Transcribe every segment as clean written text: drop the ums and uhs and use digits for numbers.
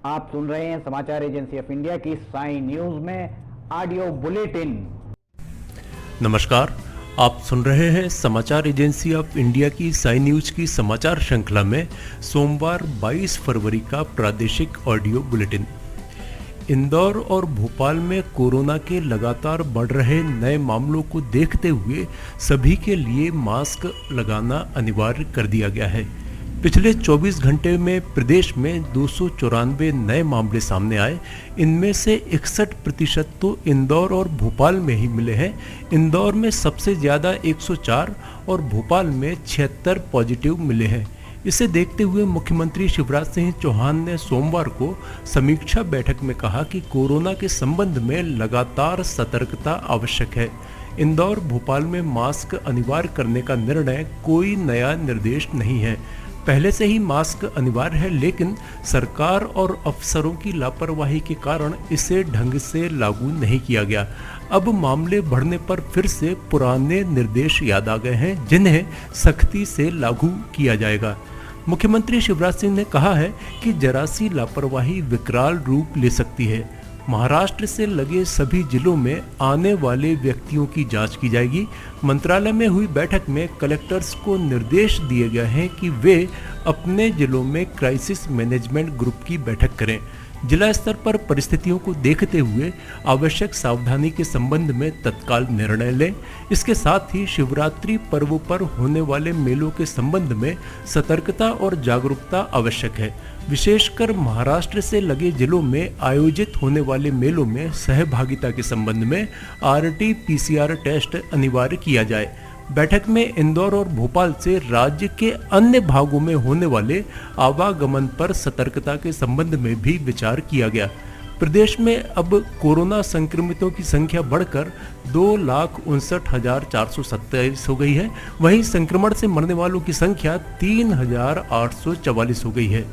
आप सुन रहे हैं समाचार एजेंसी ऑफ इंडिया की साई न्यूज में ऑडियो बुलेटिन। नमस्कार, आप सुन रहे हैं समाचार एजेंसी ऑफ इंडिया की साई न्यूज की समाचार श्रृंखला में सोमवार 22 फरवरी का प्रादेशिक ऑडियो बुलेटिन। इंदौर और भोपाल में कोरोना के लगातार बढ़ रहे नए मामलों को देखते हुए सभी के लिए मास्क लगाना अनिवार्य कर दिया गया है। पिछले 24 घंटे में प्रदेश में 294 नए मामले सामने आए। इनमें से 61% तो इंदौर और भोपाल में ही मिले हैं। इंदौर में सबसे ज़्यादा 104 और भोपाल में 76 पॉजिटिव मिले हैं। इसे देखते हुए मुख्यमंत्री शिवराज सिंह चौहान ने सोमवार को समीक्षा बैठक में कहा कि कोरोना के संबंध में लगातार सतर्कता आवश्यक है। इंदौर भोपाल में मास्क अनिवार्य करने का निर्णय कोई नया निर्देश नहीं है। पहले से ही मास्क अनिवार्य है, लेकिन सरकार और अफसरों की लापरवाही के कारण इसे ढंग से लागू नहीं किया गया। अब मामले बढ़ने पर फिर से पुराने निर्देश याद आ गए हैं, जिन्हें सख्ती से लागू किया जाएगा। मुख्यमंत्री शिवराज सिंह ने कहा है कि जरा सी लापरवाही विकराल रूप ले सकती है। महाराष्ट्र से लगे सभी जिलों में आने वाले व्यक्तियों की जांच की जाएगी। मंत्रालय में हुई बैठक में कलेक्टर्स को निर्देश दिए गए हैं कि वे अपने जिलों में क्राइसिस मैनेजमेंट ग्रुप की बैठक करें। जिला स्तर पर परिस्थितियों को देखते हुए आवश्यक सावधानी के संबंध में तत्काल निर्णय लें। इसके साथ ही शिवरात्रि पर्व पर होने वाले मेलों के संबंध में सतर्कता और जागरूकता आवश्यक है। विशेषकर महाराष्ट्र से लगे जिलों में आयोजित होने वाले मेलों में सहभागिता के संबंध में RT-PCR टेस्ट अनिवार्य किया जाए। बैठक में इंदौर और भोपाल से राज्य के अन्य भागों में होने वाले आवागमन पर सतर्कता के संबंध में भी विचार किया गया। प्रदेश में अब कोरोना संक्रमितों की संख्या बढ़कर 2,59,427 हो गई है। वहीं संक्रमण से मरने वालों की संख्या 3,844 हो गई है।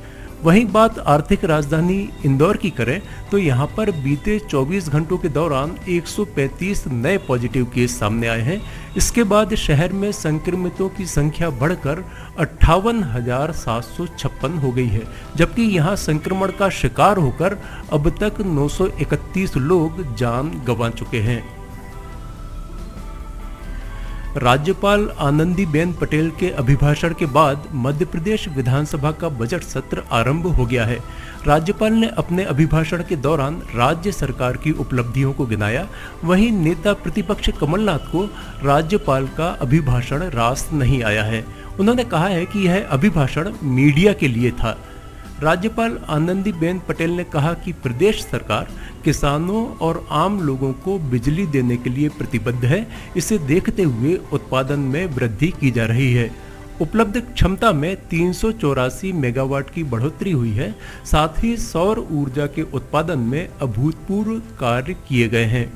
वहीं बात आर्थिक राजधानी इंदौर की करें तो यहां पर बीते 24 घंटों के दौरान 135 नए पॉजिटिव केस सामने आए हैं। इसके बाद शहर में संक्रमितों की संख्या बढ़कर 58,756 हो गई है, जबकि यहां संक्रमण का शिकार होकर अब तक 931 लोग जान गंवा चुके हैं। राज्यपाल आनंदीबेन पटेल के अभिभाषण के बाद मध्य प्रदेश विधानसभा का बजट सत्र आरंभ हो गया है। राज्यपाल ने अपने अभिभाषण के दौरान राज्य सरकार की उपलब्धियों को गिनाया। वहीं नेता प्रतिपक्ष कमलनाथ को राज्यपाल का अभिभाषण रास नहीं आया है। उन्होंने कहा है कि यह अभिभाषण मीडिया के लिए था। राज्यपाल आनंदीबेन पटेल ने कहा कि प्रदेश सरकार किसानों और आम लोगों को बिजली देने के लिए प्रतिबद्ध है। इसे देखते हुए उत्पादन में वृद्धि की जा रही है। उपलब्ध क्षमता में 384 मेगावाट की बढ़ोतरी हुई है। साथ ही सौर ऊर्जा के उत्पादन में अभूतपूर्व कार्य किए गए हैं।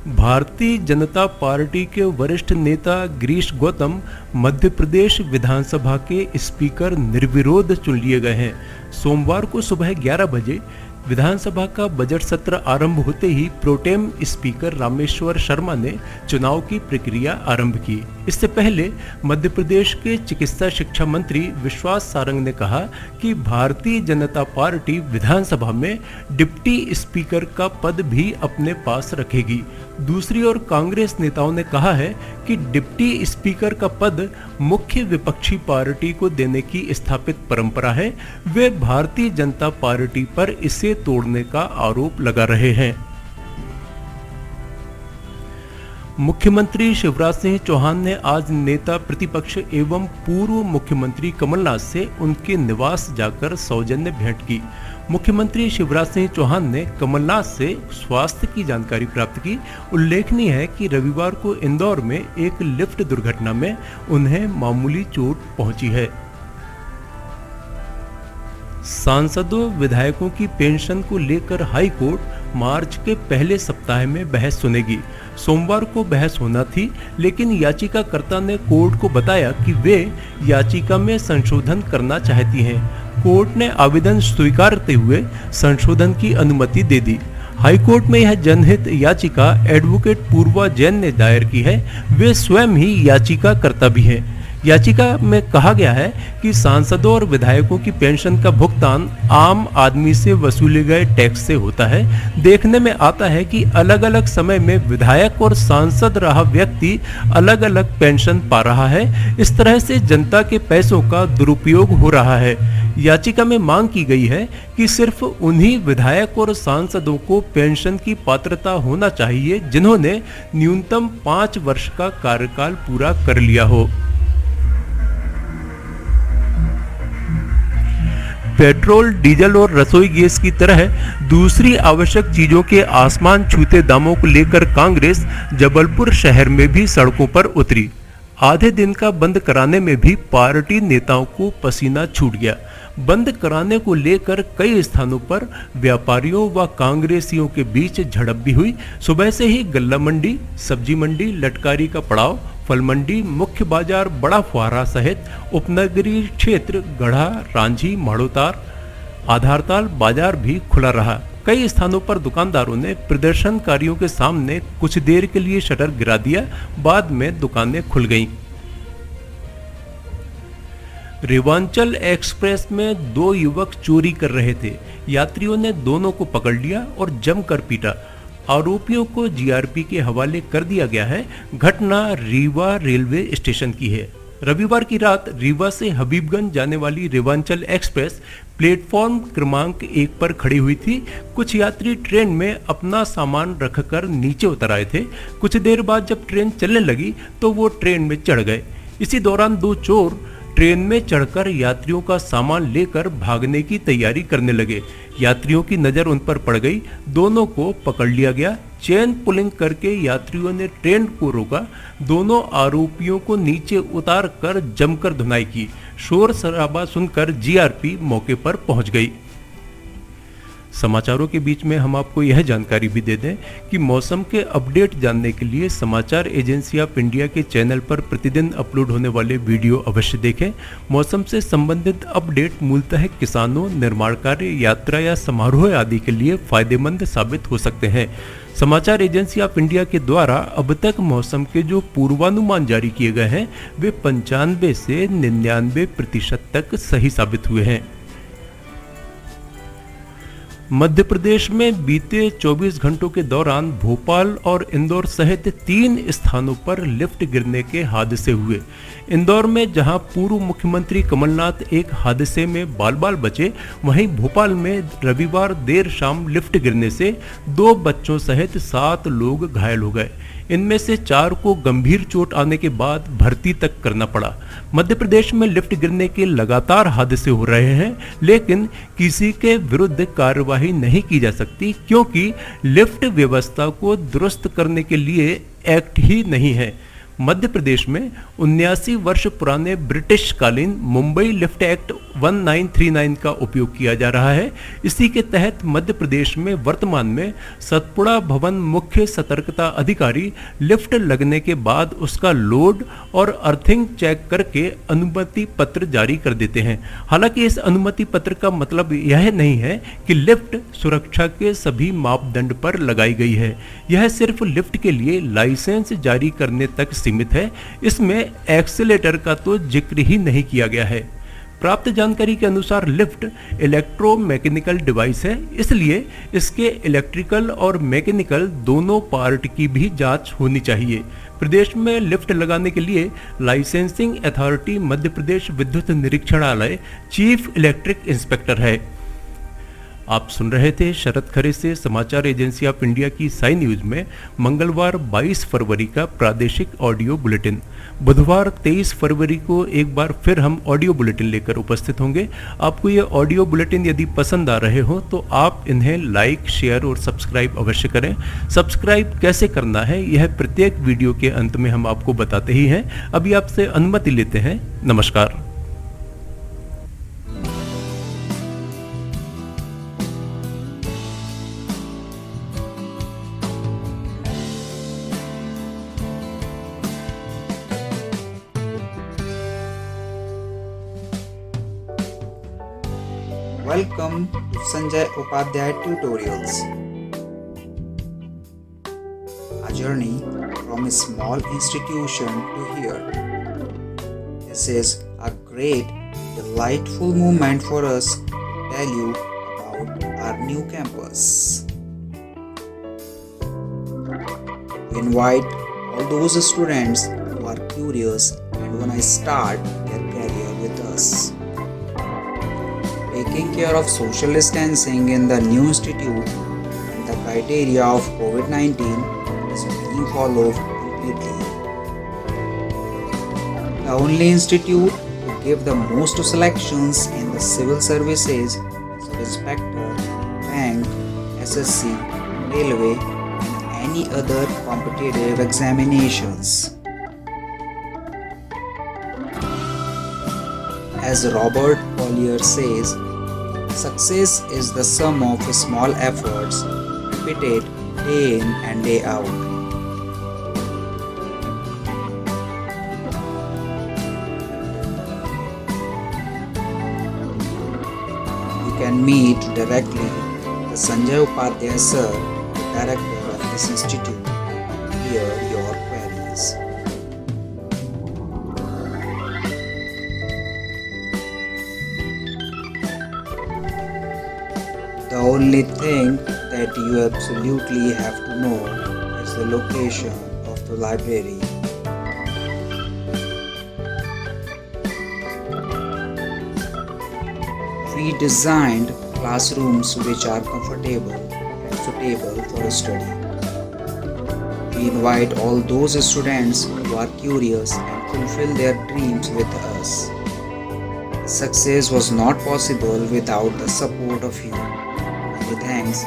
भारतीय जनता पार्टी के वरिष्ठ नेता गिरीश गौतम मध्य प्रदेश विधानसभा के स्पीकर निर्विरोध चुन लिए गए हैं। सोमवार को सुबह 11 बजे विधानसभा का बजट सत्र आरंभ होते ही प्रोटेम स्पीकर रामेश्वर शर्मा ने चुनाव की प्रक्रिया आरंभ की। इससे पहले मध्य प्रदेश के चिकित्सा शिक्षा मंत्री विश्वास सारंग ने कहा कि भारतीय जनता पार्टी विधानसभा में डिप्टी स्पीकर का पद भी अपने पास रखेगी। दूसरी ओर कांग्रेस नेताओं ने कहा है कि डिप्टी स्पीकर का पद मुख्य विपक्षी पार्टी को देने की स्थापित परंपरा है। वे भारतीय जनता पार्टी पर इसे तोड़ने का आरोप लगा रहे हैं। मुख्यमंत्री शिवराज सिंह चौहान ने आज नेता प्रतिपक्ष एवं पूर्व मुख्यमंत्री कमलनाथ से उनके निवास जाकर सौजन्य भेंट की। मुख्यमंत्री शिवराज सिंह चौहान ने कमलनाथ से स्वास्थ्य की जानकारी प्राप्त की। उल्लेखनीय है कि रविवार को इंदौर में एक लिफ्ट दुर्घटना में उन्हें मामूली चोट पहुंची है। सांसदों विधायकों की पेंशन को लेकर हाई कोर्ट मार्च के पहले सप्ताह में बहस सुनेगी। सोमवार को बहस होना थी, लेकिन याचिकाकर्ता ने कोर्ट को बताया कि वे याचिका में संशोधन करना चाहती हैं। कोर्ट ने आवेदन स्वीकारते हुए संशोधन की अनुमति दे दी। हाईकोर्ट में यह जनहित याचिका एडवोकेट पूर्वा जैन ने दायर की है। वे स्वयं ही याचिकाकर्ता भी हैं। याचिका में कहा गया है कि सांसदों और विधायकों की पेंशन का भुगतान आम आदमी से वसूले गए टैक्स से होता है। देखने में आता है कि अलग अलग समय में विधायक और सांसद रहा व्यक्ति अलग अलग पेंशन पा रहा है। इस तरह से जनता के पैसों का दुरुपयोग हो रहा है। याचिका में मांग की गई है कि सिर्फ उन्हीं विधायक और सांसदों को पेंशन की पात्रता होना चाहिए जिन्होंने न्यूनतम 5 वर्ष का कार्यकाल पूरा कर लिया हो। पेट्रोल, डीजल और रसोई गैस की तरह दूसरी आवश्यक चीजों के आसमान छूते दामों को लेकर कांग्रेस जबलपुर शहर में भी सड़कों पर उतरी। आधे दिन का बंद कराने में भी पार्टी नेताओं को पसीना छूट गया। बंद कराने को लेकर कई स्थानों पर व्यापारियों व कांग्रेसियों के बीच झड़प भी हुई। सुबह से ही गल्ला मंडी, सब्जी मंडी, लटकारी का पड़ाव, फल मंडी, मुख्य बाजार, बड़ा फुहारा सहित उपनगरीय क्षेत्र गढ़ा, रांझी, माड़ोतार, आधारताल बाजार भी खुला रहा। कई स्थानों पर दुकानदारों ने प्रदर्शनकारियों के सामने कुछ देर के लिए शटर गिरा दिया, बाद में दुकानें खुल गईं। रेवांचल एक्सप्रेस में 2 युवक चोरी कर रहे थे। यात्रियों ने दोनों को पकड़ लिया और जमकर पीटा। आरोपियों को जीआरपी के हवाले कर दिया गया है। घटना रीवा रेलवे स्टेशन की है। रविवार की रात रीवा से हबीबगंज जाने वाली रेवांचल एक्सप्रेस प्लेटफॉर्म क्रमांक 1 पर खड़ी हुई थी। कुछ यात्री ट्रेन में अपना सामान रखकर नीचे उतर आए थे। कुछ देर बाद जब ट्रेन चलने लगी तो वो ट्रेन में चढ़ गए। इसी दौरान 2 चोर ट्रेन में चढ़कर यात्रियों का सामान लेकर भागने की तैयारी करने लगे। यात्रियों की नजर उन पर पड़ गई। दोनों को पकड़ लिया गया। चेन पुलिंग करके यात्रियों ने ट्रेन को रोका। दोनों आरोपियों को नीचे उतार कर जमकर धुनाई की। शोर शराबा सुनकर जीआरपी मौके पर पहुंच गई। समाचारों के बीच में हम आपको यह जानकारी भी दे दें कि मौसम के अपडेट जानने के लिए समाचार एजेंसी ऑफ इंडिया के चैनल पर प्रतिदिन अपलोड होने वाले वीडियो अवश्य देखें। मौसम से संबंधित अपडेट मूलतः किसानों, निर्माण कार्य, यात्रा या समारोह आदि के लिए फायदेमंद साबित हो सकते हैं। समाचार एजेंसी ऑफ इंडिया के द्वारा अब तक मौसम के जो पूर्वानुमान जारी किए गए हैं वे 95 से 99% तक सही साबित हुए हैं। मध्य प्रदेश में बीते 24 घंटों के दौरान भोपाल और इंदौर सहित 3 स्थानों पर लिफ्ट गिरने के हादसे हुए। इंदौर में जहां पूर्व मुख्यमंत्री कमलनाथ एक हादसे में बाल-बाल बचे, वहीं भोपाल में रविवार देर शाम लिफ्ट गिरने से 2 बच्चों सहित 7 लोग घायल हो गए। इनमें से 4 को गंभीर चोट आने के बाद भर्ती तक करना पड़ा। मध्य प्रदेश में लिफ्ट गिरने के लगातार हादसे हो रहे हैं, लेकिन किसी के विरुद्ध कार्रवाई नहीं की जा सकती क्योंकि लिफ्ट व्यवस्था को दुरुस्त करने के लिए एक्ट ही नहीं है। मध्य प्रदेश में 79 वर्ष पुराने ब्रिटिश कालीन मुंबई लिफ्ट एक्ट 1939 का उपयोग किया जा रहा है। इसी के तहत मध्य प्रदेश में वर्तमान में सतपुड़ा भवन मुख्य सतर्कता अधिकारी लिफ्ट लगने के बाद उसका लोड और अर्थिंग चेक करके अनुमति पत्र जारी कर देते हैं। हालांकि इस अनुमति पत्र का मतलब यह नहीं है कि लिफ्ट सुरक्षा के सभी मापदंड पर लगाई गई है। यह सिर्फ लिफ्ट के लिए लाइसेंस जारी करने तक सीमित है। इसमें एक्सीलेटर का तो जिक्र ही नहीं किया गया है। प्राप्त जानकारी के अनुसार लिफ्ट इलेक्ट्रोमैकेनिकल डिवाइस है, इसलिए इसके इलेक्ट्रिकल और मैकेनिकल दोनों पार्ट की भी जांच होनी चाहिए। प्रदेश में लिफ्ट लगाने के लिए लाइसेंसिंग अथॉरिटी मध्य प्रदेश विद्युत निरीक्षणालय चीफ इलेक्ट्रिक इंस्पेक्टर है। आप सुन रहे थे शरद खरे से समाचार एजेंसी ऑफ इंडिया की साई न्यूज में मंगलवार 22 फरवरी का प्रादेशिक ऑडियो बुलेटिन। बुधवार 23 फरवरी को एक बार फिर हम ऑडियो बुलेटिन लेकर उपस्थित होंगे। आपको ये ऑडियो बुलेटिन यदि पसंद आ रहे हो तो आप इन्हें लाइक, शेयर और सब्सक्राइब अवश्य करें। सब्सक्राइब कैसे करना है यह प्रत्येक वीडियो के अंत में हम आपको बताते ही हैं। अभी आपसे अनुमति लेते हैं। नमस्कार। Welcome to Sanjay Upadhyay Tutorials. A journey from a small institution to here. A This is a great, delightful moment for us to tell you about our new campus. We invite all those students who are curious and want to start their career with us. Taking care of social distancing in the new institute and the criteria of COVID-19 is being followed completely. The only institute to give the most selections in the civil services is inspector, bank, SSC, railway, and any other competitive examinations. As Robert Collier says, success is the sum of small efforts repeated day in and day out. You can meet directly the Sanjay Upadhyay sir, the director of this institute. Hear your queries. The only thing that you absolutely have to know is the location of the library. We designed classrooms which are comfortable and suitable for study. We invite all those students who are curious and fulfill their dreams with us. Success was not possible without the support of you. Many thanks,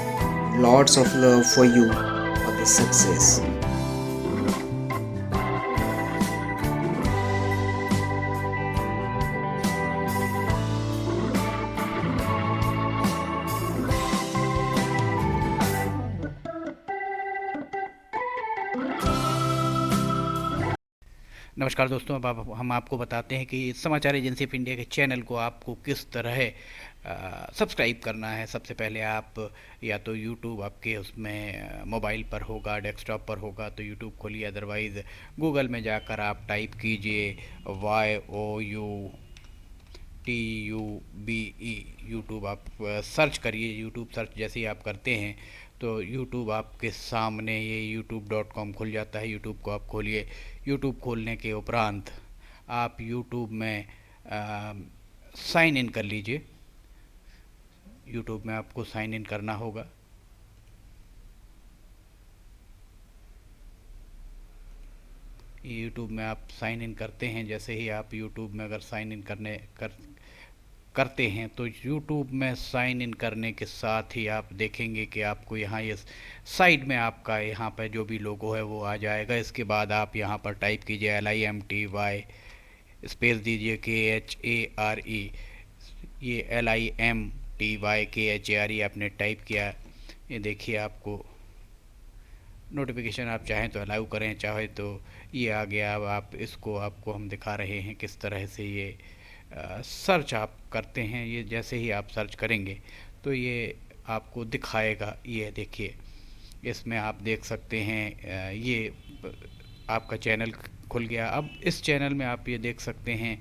lots of love for you for this success. नमस्कार दोस्तों, अब हम आपको बताते हैं कि समाचार agency of India के चैनल को आपको किस तरह सब्सक्राइब करना है। सबसे पहले आप या तो यूट्यूब आपके उसमें मोबाइल पर होगा, डेस्कटॉप पर होगा तो यूट्यूब खोलिए, अदरवाइज़ गूगल में जाकर आप टाइप कीजिए YOUTUBE यूट्यूब, आप सर्च करिए। यूट्यूब सर्च जैसे ही आप करते हैं तो यूट्यूब आपके सामने ये youtube.com खुल जाता है। यूट्यूब को आप खोलिए। यूट्यूब खोलने के उपरांत आप यूट्यूब में साइन इन कर लीजिए। यूट्यूब में आपको साइन इन करना होगा। यूट्यूब में आप साइन इन करते हैं, जैसे ही आप यूट्यूब में अगर साइन इन करते हैं तो यूट्यूब में साइन इन करने के साथ ही आप देखेंगे कि आपको यहाँ ये साइड में आपका यहाँ पर जो भी लोगो है वो आ जाएगा। इसके बाद आप यहाँ पर टाइप कीजिए LIMTY, स्पेस दीजिए KHARE, ये LIMTY KHARE आपने टाइप किया। ये देखिए आपको नोटिफिकेशन आप चाहें तो अलाउ करें, चाहे तो ये आ गया। अब आप इसको आपको हम दिखा रहे हैं किस तरह से ये सर्च आप करते हैं। ये जैसे ही आप सर्च करेंगे तो ये आपको दिखाएगा। ये देखिए, इसमें आप देख सकते हैं ये आपका चैनल खुल गया। अब इस चैनल में आप ये देख सकते हैं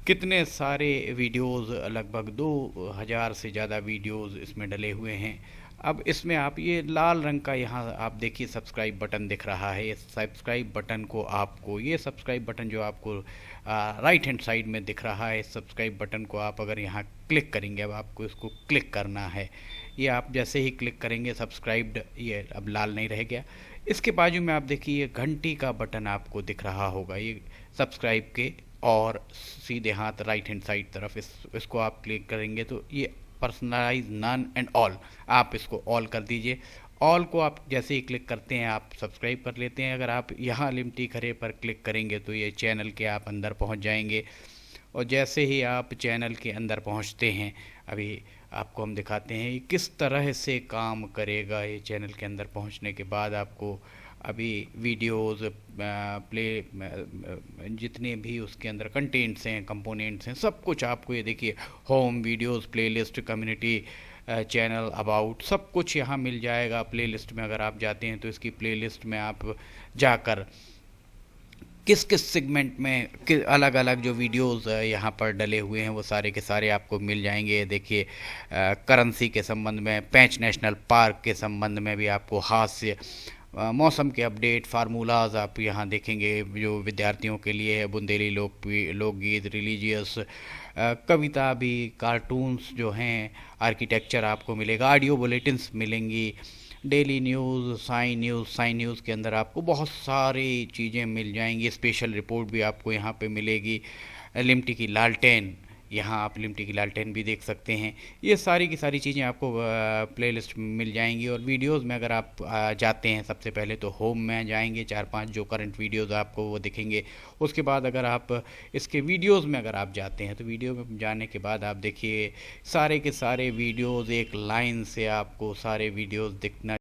कितने सारे वीडियोज़, लगभग 2000 से ज़्यादा वीडियोज़ इसमें डले हुए हैं। अब इसमें आप ये लाल रंग का यहाँ आप देखिए सब्सक्राइब बटन दिख रहा है। ये सब्सक्राइब बटन को आपको, ये सब्सक्राइब बटन जो आपको राइट हैंड साइड में दिख रहा है, इस सब्सक्राइब बटन को आप अगर यहाँ क्लिक करेंगे, अब आपको इसको क्लिक करना है। ये आप जैसे ही क्लिक करेंगे सब्सक्राइब्ड, ये अब लाल नहीं रह गया। इसके बाजू में आप देखिए घंटी का बटन आपको दिख रहा होगा, ये सब्सक्राइब के और सीधे हाथ राइट हैंड साइड तरफ इसको आप क्लिक करेंगे तो ये पर्सनलाइज नन एंड ऑल, आप इसको ऑल कर दीजिए। ऑल को आप जैसे ही क्लिक करते हैं आप सब्सक्राइब कर लेते हैं। अगर आप यहाँ लिमटी खरे पर क्लिक करेंगे तो ये चैनल के आप अंदर पहुँच जाएंगे। और जैसे ही आप चैनल के अंदर पहुँचते हैं, अभी आपको हम दिखाते हैं ये किस तरह से काम करेगा। ये चैनल के अंदर पहुँचने के बाद आपको अभी वीडियोज़ जितने भी उसके अंदर कंटेंट्स हैं, कंपोनेंट्स हैं, सब कुछ आपको ये देखिए home, videos, playlist, community, channel, about, सब कुछ यहाँ मिल जाएगा। प्लेलिस्ट में अगर आप जाते हैं तो इसकी प्लेलिस्ट में आप जाकर किस किस सेगमेंट में अलग अलग जो वीडियोस यहाँ पर डले हुए हैं वो सारे के सारे आपको मिल जाएंगे। देखिए करेंसी के संबंध में, पेंच नेशनल पार्क के संबंध में भी आपको हास्य, मौसम के अपडेट, फार्मूलाज आप यहाँ देखेंगे जो विद्यार्थियों के लिए है, बुंदेली लोकगीत, रिलीजियस कविता भी, कार्टून्स जो हैं, आर्किटेक्चर आपको मिलेगा, ऑडियो बुलेटिन्स मिलेंगी, डेली न्यूज़, साइन न्यूज़ के अंदर आपको बहुत सारी चीज़ें मिल जाएंगी। स्पेशल रिपोर्ट भी आपको यहाँ पे मिलेगी। लिमटी की लालटेन, यहाँ आप लिमटी की लालटेन भी देख सकते हैं। ये सारी की सारी चीज़ें आपको प्लेलिस्ट में मिल जाएंगी। और वीडियोस में अगर आप जाते हैं, सबसे पहले तो होम में जाएंगे, 4-5 जो करंट वीडियोस आपको वो दिखेंगे। उसके बाद अगर आप इसके वीडियोस में अगर आप जाते हैं तो वीडियो में जाने के बाद आप देखिए सारे के सारे वीडियोस एक लाइन से आपको सारे वीडियोस दिखना